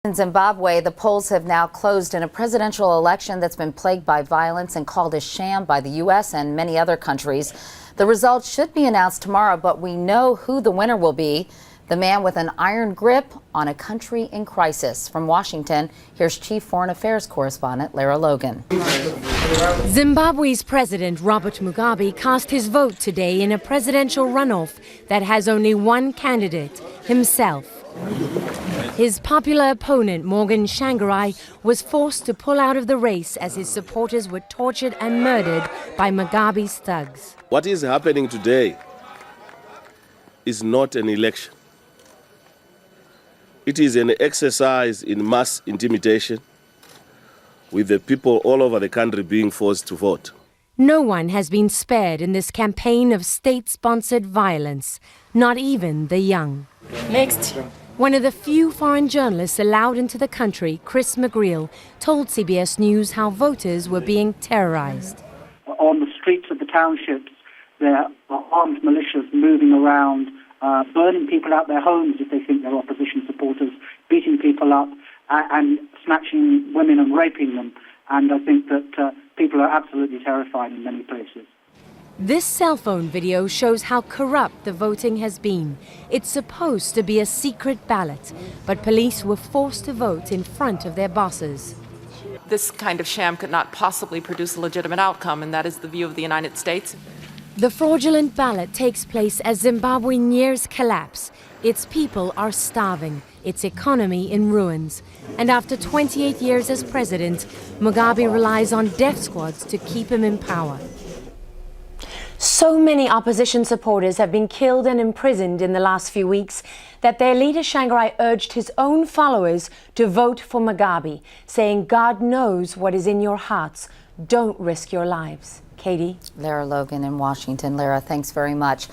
In Zimbabwe, the polls have now closed in a presidential election that's been plagued by violence and called a sham by the U.S. and many other countries. The results should be announced tomorrow, but we know who the winner will be. The man with an iron grip on a country in crisis. From Washington, here's Chief Foreign Affairs Correspondent Lara Logan. Zimbabwe's President Robert Mugabe cast his vote today in a presidential runoff that has only one candidate, himself. His popular opponent, Morgan Tsvangirai, was forced to pull out of the race as his supporters were tortured and murdered by Mugabe's thugs. What is happening today is not an election. It is an exercise in mass intimidation, with the people all over the country being forced to vote. No one has been spared in this campaign of state-sponsored violence, not even the young. Next. One of the few foreign journalists allowed into the country, Chris McGreal, told CBS News how voters were being terrorized. On the streets of the townships, there are armed militias moving around, burning people out their homes if they think they're opposition supporters, beating people up and snatching women and raping them. And I think that people are absolutely terrified in many places. This cell phone video shows how corrupt the voting has been. It's supposed to be a secret ballot, but police were forced to vote in front of their bosses. This kind of sham could not possibly produce a legitimate outcome, and that is the view of the United States. The fraudulent ballot takes place as Zimbabwe nears collapse. Its people are starving, its economy in ruins. And after 28 years as president, Mugabe relies on death squads to keep him in power. So many opposition supporters have been killed and imprisoned in the last few weeks that their leader Tsvangirai urged his own followers to vote for Mugabe, saying, "God knows what is in your hearts. Don't risk your lives." Katie? Lara Logan in Washington. Lara, thanks very much.